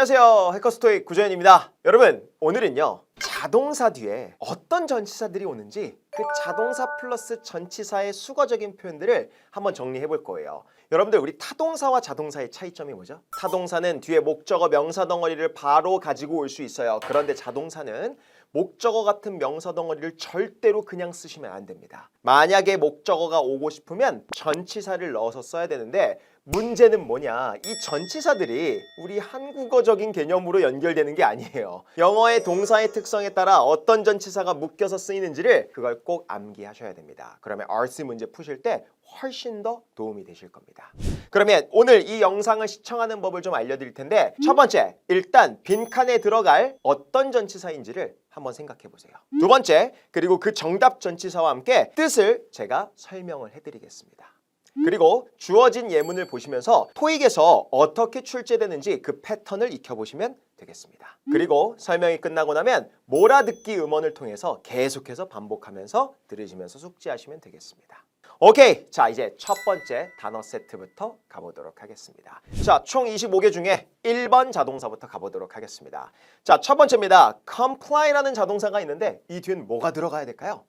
안녕하세요. 해커스토익 구조현입니다. 여러분, 오늘은요 자동사 뒤에 어떤 전치사들이 오는지 그 자동사 플러스 전치사의 수거적인 표현들을 한번 정리해 볼 거예요. 여러분들, 우리 타동사와 자동사의 차이점이 뭐죠? 타동사는 뒤에 목적어 명사 덩어리를 바로 가지고 올 수 있어요. 그런데 자동사는 목적어 같은 명사 덩어리를 절대로 그냥 쓰시면 안 됩니다. 만약에 목적어가 오고 싶으면 전치사를 넣어서 써야 되는데, 문제는 뭐냐, 이 전치사들이 우리 한국어적인 개념으로 연결되는 게 아니에요. 영어의 동사의 특성에 따라 어떤 전치사가 묶여서 쓰이는지를 그걸 꼭 암기하셔야 됩니다. 그러면 RC 문제 푸실 때 훨씬 더 도움이 되실 겁니다. 그러면 오늘 이 영상을 시청하는 법을 좀 알려드릴 텐데, 첫 번째, 일단 빈칸에 들어갈 어떤 전치사인지를 한번 생각해 보세요. 두 번째, 그리고 그 정답 전치사와 함께 뜻을 제가 설명을 해드리겠습니다. 그리고 주어진 예문을 보시면서 토익에서 어떻게 출제되는지 그 패턴을 익혀보시면 되겠습니다. 그리고 설명이 끝나고 나면 몰아듣기 음원을 통해서 계속해서 반복하면서 들으시면서 숙지하시면 되겠습니다. 오케이, 자 이제 첫 번째 단어 세트부터 가보도록 하겠습니다. 자, 총 25개 중에 1번 자동사부터 가보도록 하겠습니다. 자, 첫 번째입니다. comply라는 자동사가 있는데 이 뒤엔 뭐가 들어가야 될까요?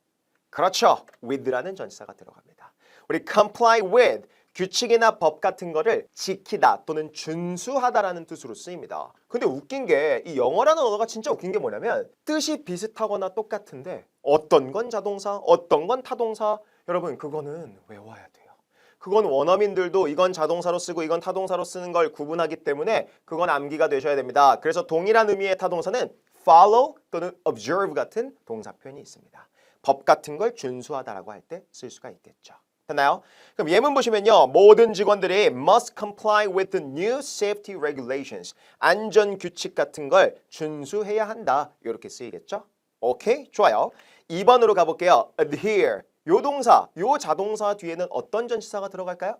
그렇죠, with라는 전치사가 들어갑니다. 우리 comply with, 규칙이나 법 같은 거를 지키다 또는 준수하다라는 뜻으로 쓰입니다. 근데 웃긴 게, 이 영어라는 언어가 진짜 웃긴 게 뭐냐면 뜻이 비슷하거나 똑같은데 어떤 건 자동사, 어떤 건 타동사, 여러분 그거는 외워야 돼요. 그건 원어민들도 이건 자동사로 쓰고 이건 타동사로 쓰는 걸 구분하기 때문에 그건 암기가 되셔야 됩니다. 그래서 동일한 의미의 타동사는 follow 또는 observe 같은 동사 표현이 있습니다. 법 같은 걸 준수하다라고 할 때 쓸 수가 있겠죠. 됐나요? 그럼 예문 보시면요, 모든 직원들이 must comply with the new safety regulations, 안전 규칙 같은 걸 준수해야 한다, 이렇게 쓰이겠죠? 오케이, 좋아요. 2번으로 가볼게요. adhere, 요 동사, 요 자동사 뒤에는 어떤 전치사가 들어갈까요?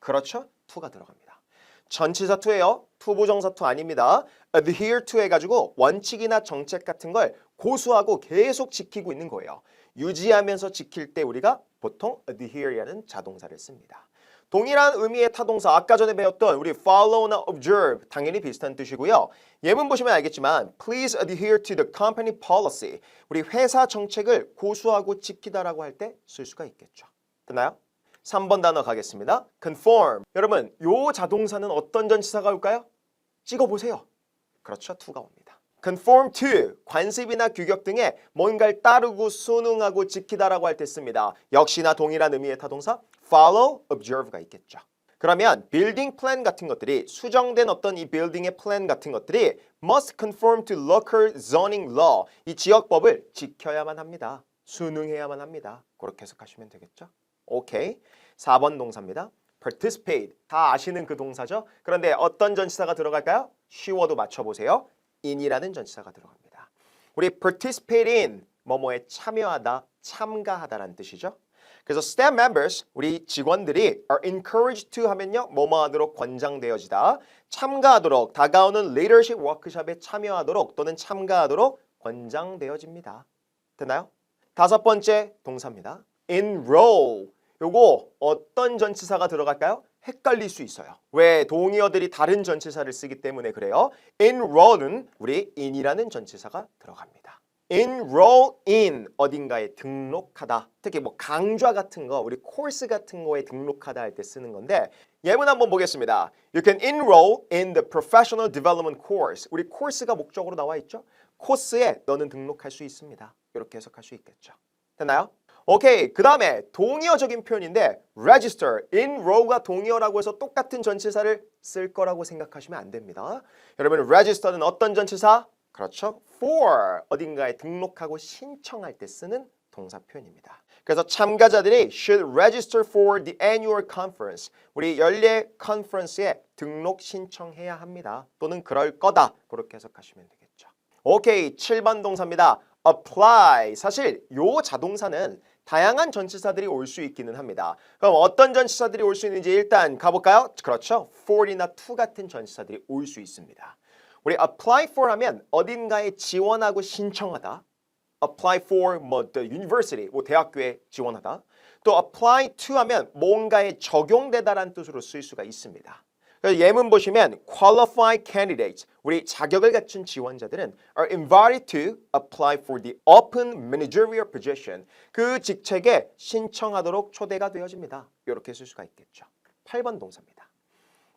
그렇죠, to가 들어갑니다. 전치사 to예요. 투부정사 to 아닙니다. adhere to 해가지고 원칙이나 정책 같은 걸 고수하고 계속 지키고 있는 거예요. 유지하면서 지킬 때 우리가 보통 adhere라는 자동사를 씁니다. 동일한 의미의 타동사, 아까 전에 배웠던 우리 follow나 observe 당연히 비슷한 뜻이고요. 예문 보시면 알겠지만 please adhere to the company policy, 우리 회사 정책을 고수하고 지키다라고 할 때 쓸 수가 있겠죠. 됐나요? 3번 단어 가겠습니다. conform. 여러분, 요 자동사는 어떤 전치사가 올까요? 찍어보세요. 그렇죠, to가 옵니다. conform to, 관습이나 규격 등의 뭔가를 따르고 순응하고 지키다라고 할 때 씁니다. 역시나 동일한 의미의 타동사 follow, observe가 있겠죠. 그러면 빌딩 플랜 같은 것들이, 수정된 어떤 이 빌딩의 플랜 같은 것들이 must conform to local zoning law, 이 지역법을 지켜야만 합니다. 순응해야만 합니다. 그렇게 해석하시면 되겠죠. 오케이. 4번 동사입니다. participate, 다 아시는 그 동사죠. 그런데 어떤 전치사가 들어갈까요? 쉬워도 맞춰보세요. in이라는 전치사가 들어갑니다. 우리 participate in, 뭐뭐에 참여하다, 참가하다라는 뜻이죠. 그래서 staff members, 우리 직원들이 are encouraged to 하면요, 뭐뭐 하도록 권장되어지다, 참가하도록, 다가오는 leadership 워크숍에 참여하도록 또는 참가하도록 권장되어집니다. 됐나요? 5번째 동사입니다. enroll, 요거 어떤 전치사가 들어갈까요? 헷갈릴 수 있어요. 왜? 동의어들이 다른 전치사를 쓰기 때문에 그래요. enroll은 우리 in이라는 전치사가 들어갑니다. enroll in, 어딘가에 등록하다. 특히 뭐 강좌 같은 거, 우리 코र्스 같은 거에 등록하다 할 때 쓰는 건데, 예문 한번 보겠습니다. You can enroll in the professional development course. 우리 코र्스가 목적으로 나와 있죠? 코스에 너는 등록할 수 있습니다. 이렇게 해석할 수 있겠죠. 됐나요? 오케이, 그 다음에 동의어적인 표현인데 register, enroll가 동의어라고 해서 똑같은 전치사를 쓸 거라고 생각하시면 안 됩니다. 여러분, register는 어떤 전치사? 그렇죠, for, 어딘가에 등록하고 신청할 때 쓰는 동사 표현입니다. 그래서 참가자들이 should register for the annual conference, 우리 연례 컨퍼런스에 등록 신청해야 합니다. 또는 그럴 거다, 그렇게 해석하시면 되겠죠. 오케이, 7번 동사입니다. apply, 사실 요 자동사는 다양한 전치사들이 올 수 있기는 합니다. 그럼 어떤 전치사들이 올 수 있는지 일단 가볼까요? 그렇죠, for이나 to 같은 전치사들이 올 수 있습니다. 우리 apply for 하면 어딘가에 지원하고 신청하다, apply for 뭐 the university, 뭐 대학교에 지원하다, 또 apply to 하면 뭔가에 적용되다라는 뜻으로 쓸 수가 있습니다. 그래서 예문 보시면 qualified candidates, 우리 자격을 갖춘 지원자들은 are invited to apply for the open managerial position. 그 직책에 신청하도록 초대가 되어집니다. 이렇게 쓸 수가 있겠죠. 8번 동사입니다.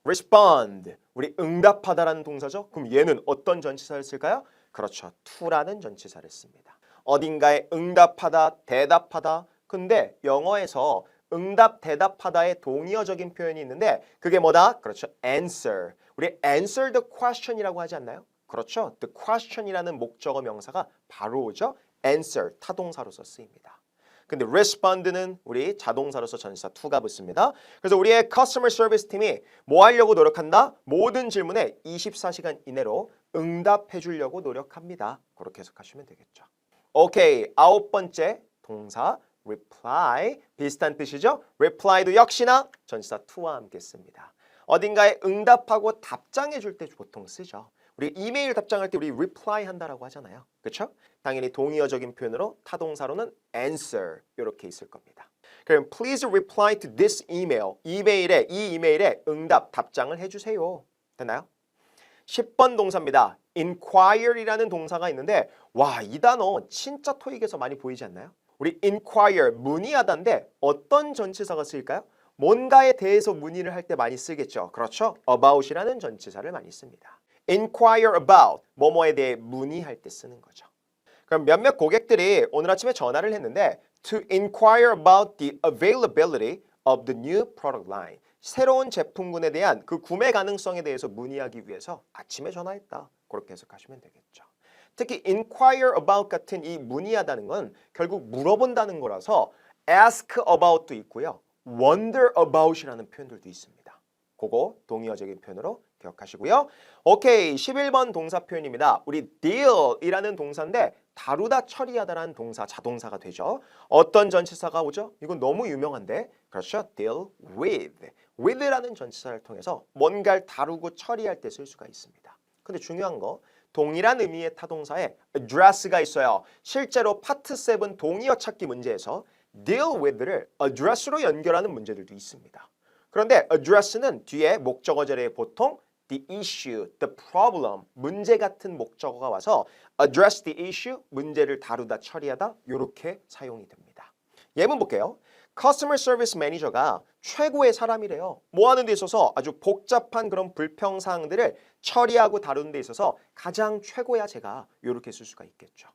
respond, 우리 응답하다라는 동사죠. 그럼 얘는 어떤 전치사를 쓸까요? 그렇죠. to라는 전치사를 씁니다. 어딘가에 응답하다, 대답하다. 근데 영어에서 응답, 대답하다의 동의어적인 표현이 있는데 그게 뭐다? 그렇죠. answer. 우리 answer the question이라고 하지 않나요? 그렇죠. the question이라는 목적어 명사가 바로 오죠. answer, 타동사로서 쓰입니다. 근데 respond는 우리 자동사로서 전치사 to가 붙습니다. 그래서 우리의 customer service 팀이 뭐 하려고 노력한다? 모든 질문에 24시간 이내로 응답해 주려고 노력합니다. 그렇게 해석하시면 되겠죠. 오케이, 9번째 동사 reply, 비슷한 뜻이죠. reply도 역시나 전치사 to와 함께 씁니다. 어딘가에 응답하고 답장해 줄 때 보통 쓰죠. 우리 이메일 답장할 때 우리 reply 한다라고 하잖아요. 그렇죠? 당연히 동의어적인 표현으로 타동사로는 answer 이렇게 있을 겁니다. 그럼 please reply to this email. 이 이메일에 응답, 답장을 해주세요. 됐나요? 10번 동사입니다. inquire이라는 동사가 있는데 와, 이 단어 진짜 토익에서 많이 보이지 않나요? 우리 inquire, 문의하다인데 어떤 전치사가 쓰일까요? 뭔가에 대해서 문의를 할 때 많이 쓰겠죠. 그렇죠? about이라는 전치사를 많이 씁니다. inquire about, 뭐뭐에 대해 문의할 때 쓰는 거죠. 그럼 몇몇 고객들이 오늘 아침에 전화를 했는데 to inquire about the availability of the new product line. 새로운 제품군에 대한 그 구매 가능성에 대해서 문의하기 위해서 아침에 전화했다. 그렇게 해석하시면 되겠죠. 특히 inquire about 같은 이 문의하다는 건 결국 물어본다는 거라서 ask about도 있고요. wonder about이라는 표현들도 있습니다. 그거 동의어적인 표현으로 기억하시고요. 오케이, 11번 동사 표현입니다. 우리 deal이라는 동사인데 다루다, 처리하다라는 동사, 자동사가 되죠. 어떤 전치사가 오죠? 이건 너무 유명한데 그렇죠? deal with라는 전치사를 통해서 뭔가를 다루고 처리할 때 쓸 수가 있습니다. 근데 중요한 거 동일한 의미의 타동사에 address가 있어요. 실제로 파트 7 동의어 찾기 문제에서 deal with를 address로 연결하는 문제들도 있습니다. 그런데 address는 뒤에 목적어 자리에 보통 the issue, the problem, 문제 같은 목적어가 와서 address the issue, 문제를 다루다, 처리하다 이렇게 사용이 됩니다. 예문 볼게요. Customer Service Manager가 최고의 사람이래요. 뭐 하는 데 있어서 아주 복잡한 그런 불평사항들을 처리하고 다루는 데 있어서 가장 최고야 제가 이렇게 쓸 수가 있겠죠.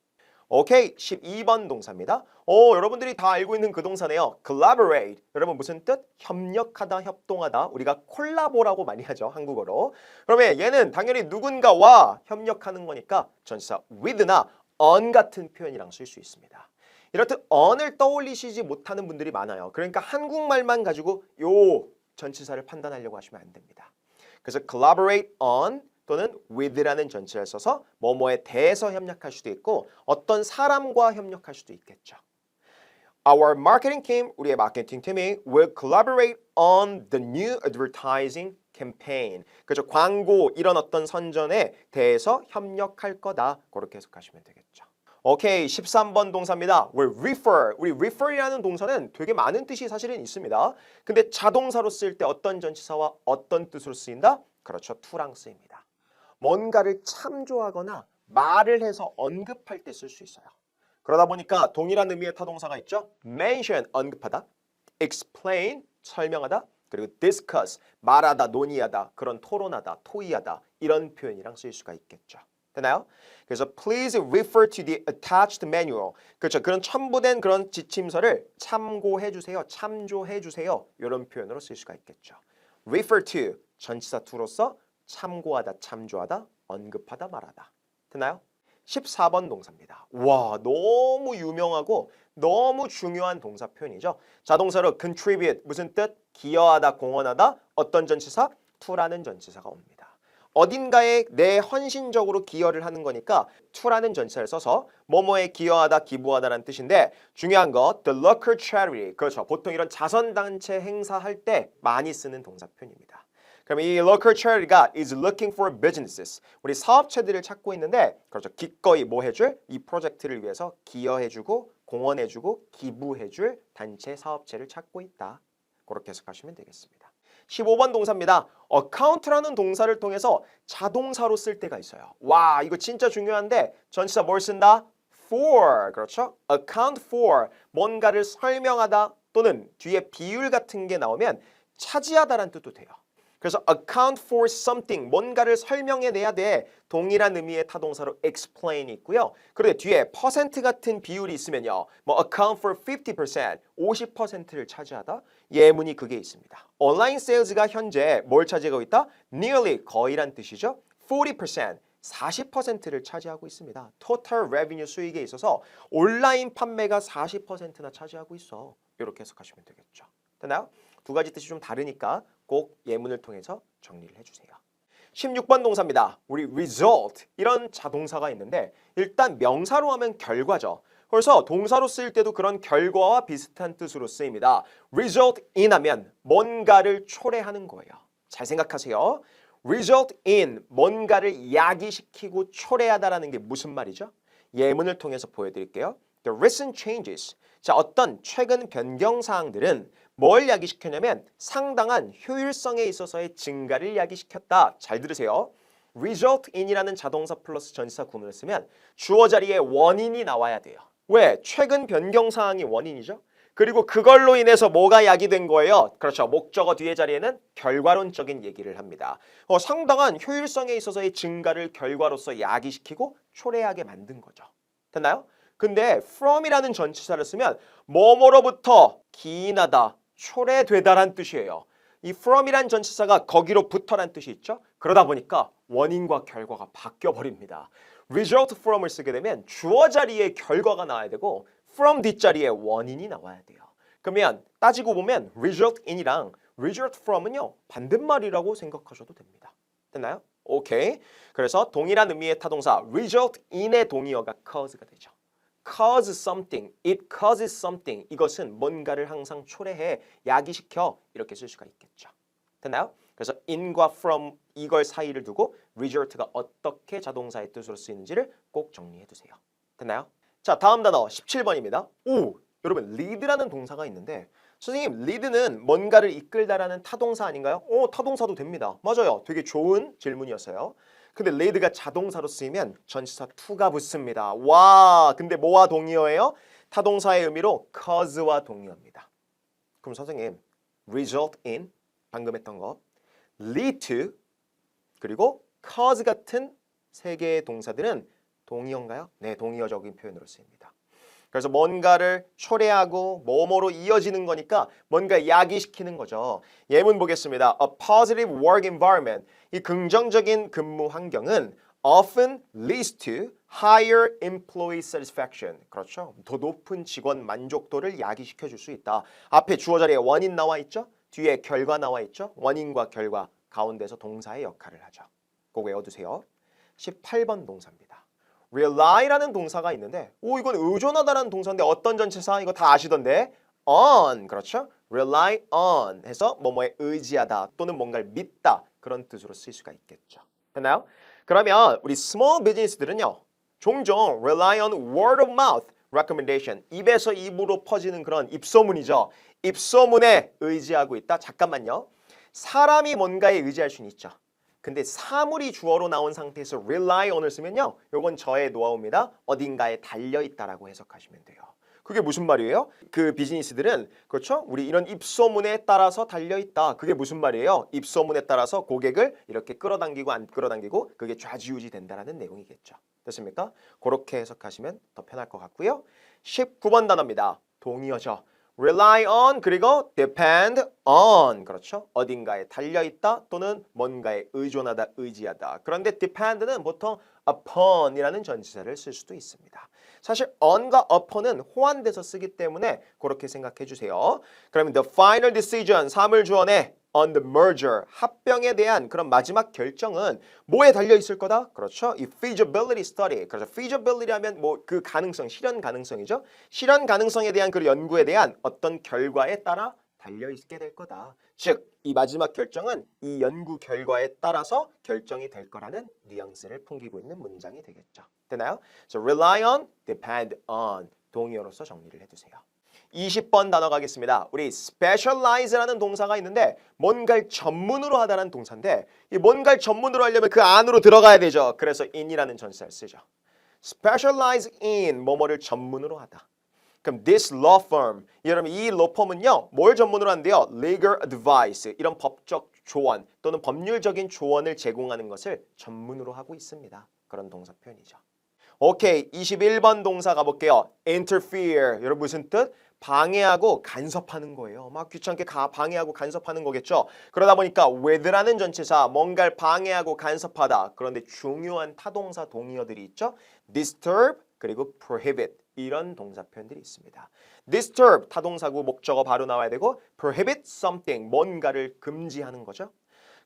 오케이, 12번 동사입니다. 여러분들이 다 알고 있는 그 동사네요. collaborate. 여러분 무슨 뜻? 협력하다, 협동하다. 우리가 콜라보라고 많이 하죠, 한국어로. 그러면 얘는 당연히 누군가와 협력하는 거니까 전치사 with나 on 같은 표현이랑 쓸 수 있습니다. 이렇듯 on을 떠올리시지 못하는 분들이 많아요. 그러니까 한국말만 가지고 요 전치사를 판단하려고 하시면 안 됩니다. 그래서 collaborate on 또는 with라는 전치사를 써서 뭐뭐에 대해서 협력할 수도 있고 어떤 사람과 협력할 수도 있겠죠. Our marketing team, 우리의 마케팅 팀이 will collaborate on the new advertising campaign. 그렇죠. 광고 이런 어떤 선전에 대해서 협력할 거다. 그렇게 해석하시면 되겠죠. 오케이, 13번 동사입니다. we'll refer. 우리 refer이라는 동사는 되게 많은 뜻이 사실은 있습니다. 근데 자동사로 쓸 때 어떤 전치사와 어떤 뜻으로 쓰인다? 그렇죠. to랑 쓰입니다. 뭔가를 참조하거나 말을 해서 언급할 때 쓸 수 있어요. 그러다 보니까 동일한 의미의 타동사가 있죠. mention, 언급하다, explain, 설명하다, 그리고 discuss, 말하다, 논의하다, 그런 토론하다, 토의하다 이런 표현이랑 쓸 수가 있겠죠. 되나요? 그래서 please refer to the attached manual. 그렇죠. 그런 첨부된 그런 지침서를 참고해 주세요. 참조해 주세요. 이런 표현으로 쓸 수가 있겠죠. refer to, 전치사 to로서 참고하다, 참조하다, 언급하다, 말하다. 되나요? 14번 동사입니다. 와, 너무 유명하고 너무 중요한 동사 표현이죠. 자동사로 contribute, 무슨 뜻? 기여하다, 공헌하다, 어떤 전치사? to라는 전치사가 옵니다. 어딘가에 내 헌신적으로 기여를 하는 거니까 to라는 전치사를 써서 뭐뭐에 기여하다, 기부하다라는 뜻인데 중요한 거 the local charity, 그렇죠. 보통 이런 자선단체 행사할 때 많이 쓰는 동사 표현입니다. 그럼 이 local charity가 is looking for businesses. 우리 사업체들을 찾고 있는데 그렇죠. 기꺼이 뭐 해줄? 이 프로젝트를 위해서 기여해주고 공헌해주고 기부해줄 단체 사업체를 찾고 있다. 그렇게 해석하시면 되겠습니다. 15번 동사입니다. account라는 동사를 통해서 자동사로 쓸 때가 있어요. 와, 이거 진짜 중요한데 전치사 뭘 쓴다? for. 그렇죠? account for. 뭔가를 설명하다 또는 뒤에 비율 같은 게 나오면 차지하다라는 뜻도 돼요. 그래서 account for something, 뭔가를 설명해내야 돼. 동일한 의미의 타동사로 explain이 있고요. 그런데 뒤에 percent 같은 비율이 있으면요. 뭐 account for 50%, 50%를 차지하다. 예문이 그게 있습니다. 온라인 세일즈가 현재 뭘 차지하고 있다? nearly, 거의란 뜻이죠. 40%, 40%를 차지하고 있습니다. total revenue 수익에 있어서 온라인 판매가 40%나 차지하고 있어. 이렇게 해석하시면 되겠죠. 됐나요? 두 가지 뜻이 좀 다르니까 꼭 예문을 통해서 정리를 해주세요. 16번 동사입니다. 우리 result 이런 자동사가 있는데 일단 명사로 하면 결과죠. 그래서 동사로 쓰일 때도 그런 결과와 비슷한 뜻으로 쓰입니다. result in 하면 뭔가를 초래하는 거예요. 잘 생각하세요. result in 뭔가를 야기시키고 초래하다라는 게 무슨 말이죠? 예문을 통해서 보여드릴게요. The recent changes. 자, 어떤 최근 변경 사항들은 뭘 야기시켰냐면 상당한 효율성에 있어서의 증가를 야기시켰다. 잘 들으세요. result in이라는 자동사 플러스 전치사 구문을 쓰면 주어 자리에 원인이 나와야 돼요. 왜? 최근 변경 사항이 원인이죠. 그리고 그걸로 인해서 뭐가 야기된 거예요? 그렇죠. 목적어 뒤에 자리에는 결과론적인 얘기를 합니다. 상당한 효율성에 있어서의 증가를 결과로서 야기시키고 초래하게 만든 거죠. 됐나요? 근데 from이라는 전치사를 쓰면 뭐뭐로부터 기인하다, 초래되다란 뜻이에요. 이 from이란 전치사가 거기로부터란 뜻이 있죠. 그러다 보니까 원인과 결과가 바뀌어버립니다. result from을 쓰게 되면 주어 자리에 결과가 나와야 되고 from 뒷자리에 원인이 나와야 돼요. 그러면 따지고 보면 result in이랑 result from은요 반대말이라고 생각하셔도 됩니다. 됐나요? 오케이. 그래서 동일한 의미의 타동사 result in의 동의어가 cause가 되죠. cause something, it causes something. 이것은 뭔가를 항상 초래해, 야기시켜 이렇게 쓸 수가 있겠죠. 됐나요? 그래서 in과 from 이걸 사이를 두고 result가 어떻게 자동사의 뜻으로 쓰이는지를 꼭 정리해 두세요. 됐나요? 자, 다음 단어 17번입니다. 오, 여러분 lead라는 동사가 있는데 선생님 lead는 뭔가를 이끌다라는 타동사 아닌가요? 타동사도 됩니다. 맞아요. 되게 좋은 질문이었어요. 근데 lead가 자동사로 쓰이면 전치사 to가 붙습니다. 와, 근데 뭐와 동의어예요? 타동사의 의미로 cause와 동의어입니다. 그럼 선생님 result in 방금 했던 거 lead to 그리고 cause 같은 세 개의 동사들은 동의어인가요? 네, 동의어적인 표현으로 쓰입니다. 그래서 뭔가를 초래하고 뭐뭐로 이어지는 거니까 뭔가 야기시키는 거죠. 예문 보겠습니다. A positive work environment. 이 긍정적인 근무 환경은 often leads to higher employee satisfaction. 그렇죠. 더 높은 직원 만족도를 야기시켜 줄 수 있다. 앞에 주어 자리에 원인 나와 있죠. 뒤에 결과 나와 있죠. 원인과 결과 가운데서 동사의 역할을 하죠. 그거 외워두세요. 18번 동사입니다. rely라는 동사가 있는데 이건 의존하다라는 동사인데 어떤 전치사? 이거 다 아시던데 on, 그렇죠? rely on 해서 뭐뭐에 의지하다 또는 뭔가를 믿다 그런 뜻으로 쓸 수가 있겠죠. 됐나요? 그러면 우리 small business들은요 종종 rely on word of mouth recommendation 입에서 입으로 퍼지는 그런 입소문이죠. 입소문에 의지하고 있다. 잠깐만요. 사람이 뭔가에 의지할 수는 있죠. 근데 사물이 주어로 나온 상태에서 rely on을 쓰면요. 요건 저의 노하우입니다. 어딘가에 달려있다라고 해석하시면 돼요. 그게 무슨 말이에요? 그 비즈니스들은 그렇죠? 우리 이런 입소문에 따라서 달려있다. 그게 무슨 말이에요? 입소문에 따라서 고객을 이렇게 끌어당기고 안 끌어당기고 그게 좌지우지 된다라는 내용이겠죠. 됐습니까? 그렇게 해석하시면 더 편할 것 같고요. 19번 단어입니다. 동의어죠. rely on 그리고 depend on 그렇죠? 어딘가에 달려있다 또는 뭔가에 의존하다 의지하다. 그런데 depend는 보통 upon이라는 전치사를 쓸 수도 있습니다. 사실 on과 upon은 호환돼서 쓰기 때문에 그렇게 생각해 주세요. 그러면 the final decision 사물주어네 on the merger 합병에 대한 그런 마지막 결정은 뭐에 달려 있을 거다? 그렇죠? 이 feasibility study. 그래서 feasibility 하면 뭐 그 가능성, 실현 가능성이죠. 실현 가능성에 대한 그 연구에 대한 어떤 결과에 따라 달려 있게 될 거다. 즉, 이 마지막 결정은 이 연구 결과에 따라서 결정이 될 거라는 뉘앙스를 풍기고 있는 문장이 되겠죠. 되나요? So rely on, depend on 동의어로서 정리를 해 두세요. 20번 단어 가겠습니다. 우리 specialize라는 동사가 있는데 뭔가를 전문으로 하다라는 동사인데 이 뭔가를 전문으로 하려면 그 안으로 들어가야 되죠. 그래서 in이라는 전치사를 쓰죠. specialize in 뭐뭐를 전문으로 하다. 그럼 this law firm, 여러분 이 law firm은요 뭘 전문으로 하는데요? legal advice, 이런 법적 조언 또는 법률적인 조언을 제공하는 것을 전문으로 하고 있습니다. 그런 동사 표현이죠. 오케이, 21번 동사 가볼게요. interfere, 여러분 무슨 뜻? 방해하고 간섭하는 거예요. 막 귀찮게 방해하고 간섭하는 거겠죠. 그러다 보니까 with라는 전치사, 뭔가를 방해하고 간섭하다. 그런데 중요한 타동사 동의어들이 있죠. disturb 그리고 prohibit 이런 동사 표현들이 있습니다. disturb 타동사구 목적어 바로 나와야 되고 prohibit something 뭔가를 금지하는 거죠.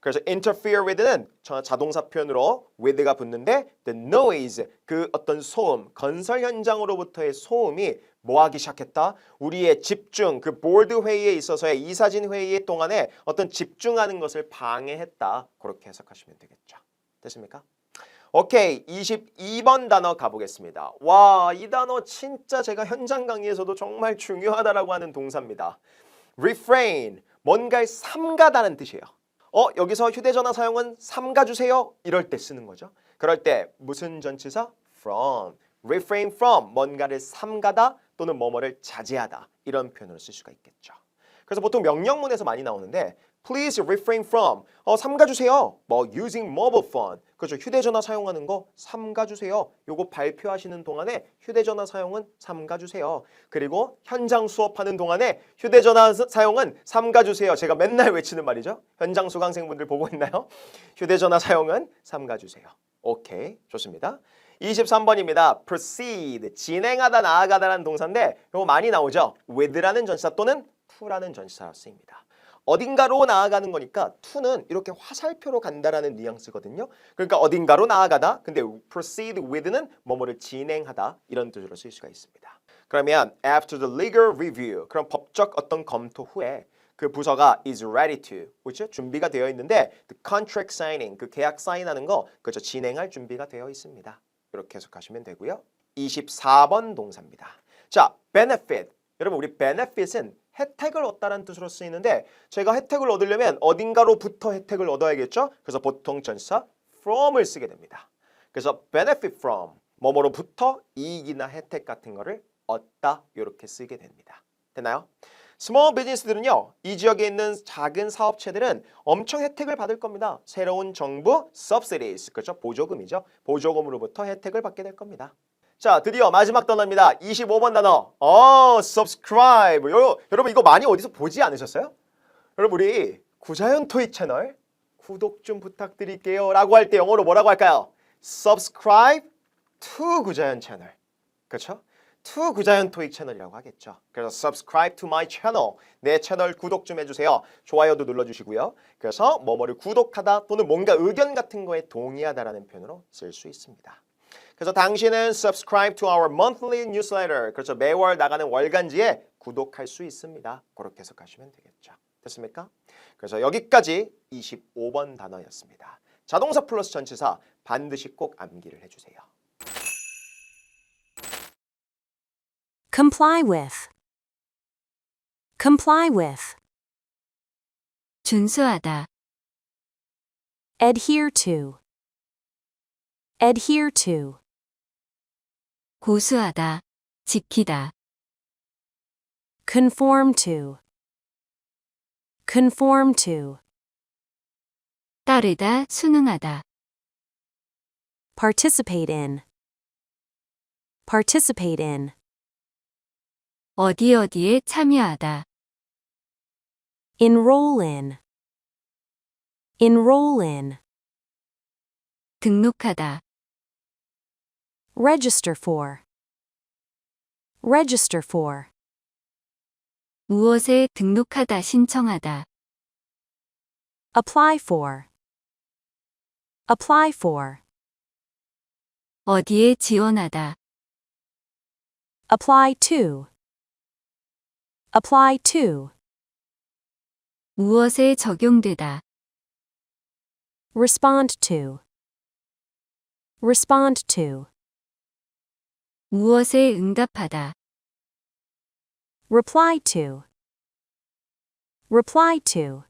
그래서 interfere with는 자동사 표현으로 with가 붙는데 the noise 그 어떤 소음 건설 현장으로부터의 소음이 뭐 하기 시작했다? 우리의 집중 그 보드 회의에 있어서의 이사진 회의 동안에 어떤 집중하는 것을 방해했다. 그렇게 해석하시면 되겠죠. 됐습니까? 오케이, 22번 단어 가보겠습니다. 와, 이 단어 진짜 제가 현장 강의에서도 정말 중요하다라고 하는 동사입니다. refrain, 뭔가를 삼가다는 뜻이에요. 여기서 휴대전화 사용은 삼가주세요. 이럴 때 쓰는 거죠. 그럴 때 무슨 전치사? from, refrain from, 뭔가를 삼가다 또는 뭐뭐를 자제하다 이런 표현으로 쓸 수가 있겠죠. 그래서 보통 명령문에서 많이 나오는데 Please refrain from, 삼가주세요. 뭐 using mobile phone, 그렇죠. 휴대전화 사용하는 거 삼가주세요. 요거 발표하시는 동안에 휴대전화 사용은 삼가주세요. 그리고 현장 수업하는 동안에 휴대전화 사용은 삼가주세요. 제가 맨날 외치는 말이죠. 현장 수강생분들 보고 있나요? 휴대전화 사용은 삼가주세요. 오케이, 좋습니다. 23번입니다. proceed, 진행하다, 나아가다라는 동사인데 요거 많이 나오죠. with라는 전치사 또는 to라는 전치사로 쓰입니다. 어딘가로 나아가는 거니까 to는 이렇게 화살표로 간다라는 뉘앙스거든요. 그러니까 어딘가로 나아가다. 근데 proceed with는 뭐뭐를 진행하다 이런 뜻으로 쓸 수가 있습니다. 그러면 after the legal review, 그럼 법적 어떤 검토 후에 그 부서가 is ready to, 그렇죠? 준비가 되어 있는데 the contract signing, 그 계약 사인하는 거 그렇죠? 진행할 준비가 되어 있습니다. 이렇게 해석하시면 되고요. 24번 동사입니다. 자, benefit. 여러분 우리 benefit은 혜택을 얻다라는 뜻으로 쓰이는데 제가 혜택을 얻으려면 어딘가로부터 혜택을 얻어야겠죠? 그래서 보통 전치사 from을 쓰게 됩니다. 그래서 benefit from, 뭐뭐로부터 이익이나 혜택 같은 거를 얻다 이렇게 쓰게 됩니다. 됐나요? 스몰 비즈니스들은요. 이 지역에 있는 작은 사업체들은 엄청 혜택을 받을 겁니다. 새로운 정부 subsidies, 그렇죠? 보조금이죠. 보조금으로부터 혜택을 받게 될 겁니다. 자, 드디어 마지막 단어입니다. 25번 단어. subscribe. 여러분 이거 많이 어디서 보지 않으셨어요? 여러분 우리 구자연 토익 채널 구독 좀 부탁드릴게요 라고 할 때 영어로 뭐라고 할까요? subscribe to 구자연 채널. 그렇죠? to 구자연 토익 채널이라고 하겠죠. 그래서 subscribe to my channel. 내 채널 구독 좀 해주세요. 좋아요도 눌러주시고요. 그래서 뭐뭐를 구독하다 또는 뭔가 의견 같은 거에 동의하다라는 표현으로 쓸 수 있습니다. 그래서 당신은 subscribe to our monthly newsletter. 그렇죠. 매월 나가는 월간지에 구독할 수 있습니다. 그렇게 해석하시면 되겠죠. 됐습니까? 그래서 여기까지 25번 단어였습니다. 자동사 플러스 전치사 반드시 꼭 암기를 해주세요. comply with, comply with, 준수하다, adhere to, adhere to, 고수하다, 지키다, conform to, conform to, 따르다, 순응하다, participate in, participate in, 어디에 참여하다, enroll in, enroll in, 등록하다, register for, register for, 무엇에 등록하다, 신청하다, apply for, apply for, 어디에 지원하다, apply to, apply to, 무엇에 적용되다, respond to, respond to, 무엇에 응답하다, reply to, reply to,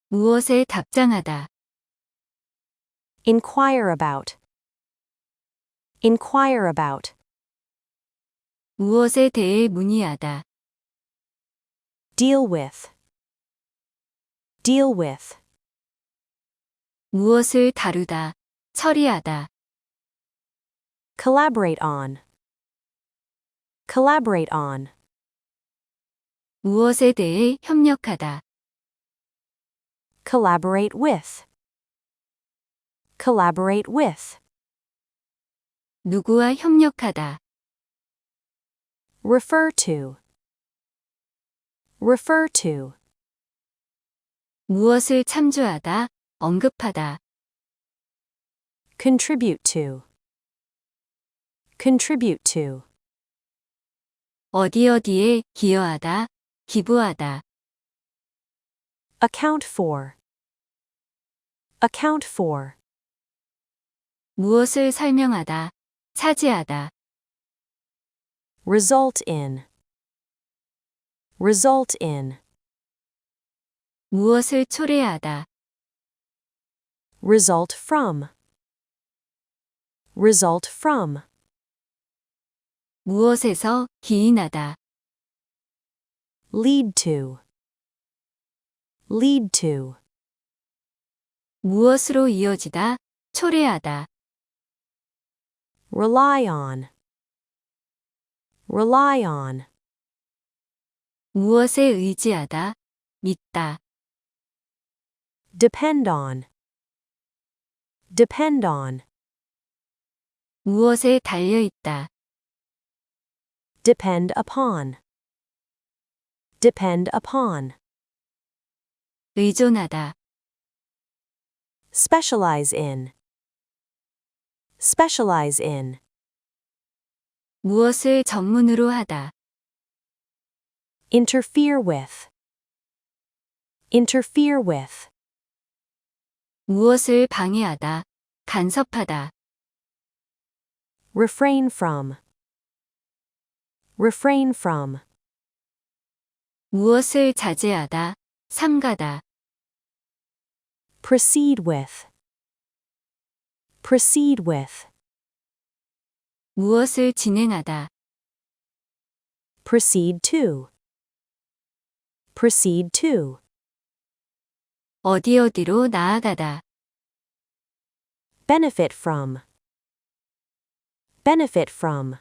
무엇에 답장하다. inquire about, inquire about, 무엇에 대해 문의하다. deal with, deal with, 무엇을 다루다. 처리하다. collaborate on, collaborate on, 무엇에 대해 협력하다. collaborate with, collaborate with, 누구와 협력하다. refer to, refer to, 무엇을 참조하다. 언급하다. contribute to, contribute to, 어디에 기여하다. 기부하다. account for, account for, 무엇을 설명하다. 차지하다. result in, result in, 무엇을 초래하다. result from, result from, 무엇에서 기인하다. lead to, lead to, 무엇으로 이어지다. 초래하다. rely on, rely on, 무엇에 의지하다. 믿다. depend on, depend on, 무엇에 달려있다. depend upon, depend upon, 의존하다. specialize in, specialize in, 무엇을 전문으로 하다. interfere with, interfere with, 무엇을 방해하다. 간섭하다. refrain from, refrain from, 무엇을 자제하다. 삼가다. proceed with, proceed with, 무엇을 진행하다. proceed to, proceed to, 어디로 나아가다. benefit from, benefit from,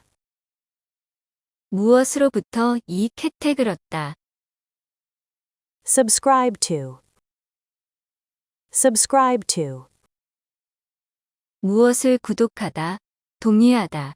무엇으로부터 이익 혜택을 얻다. subscribe to, subscribe to, 무엇을 구독하다. 동의하다.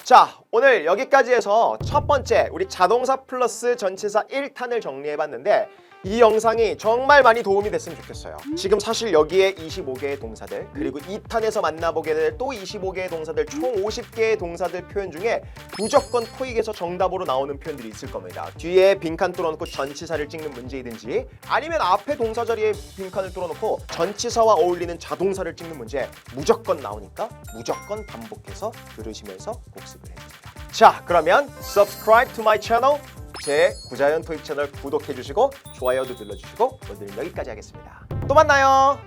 자, 오늘 여기까지 해서 첫 번째 우리 자동사 플러스 전치사 1탄을 정리해봤는데 이 영상이 정말 많이 도움이 됐으면 좋겠어요. 지금 사실 여기에 25개의 동사들 그리고 2탄에서 만나보게 될 또 25개의 동사들 총 50개의 동사들 표현 중에 무조건 토익에서 정답으로 나오는 표현들이 있을 겁니다. 뒤에 빈칸 뚫어놓고 전치사를 찍는 문제이든지 아니면 앞에 동사 자리에 빈칸을 뚫어놓고 전치사와 어울리는 자동사를 찍는 문제 무조건 나오니까 무조건 반복해서 들으시면서 복습을 해주세요. 자, 그러면 subscribe to my channel 제 구자연 토익 채널 구독해주시고 좋아요도 눌러주시고 오늘은 여기까지 하겠습니다. 또 만나요.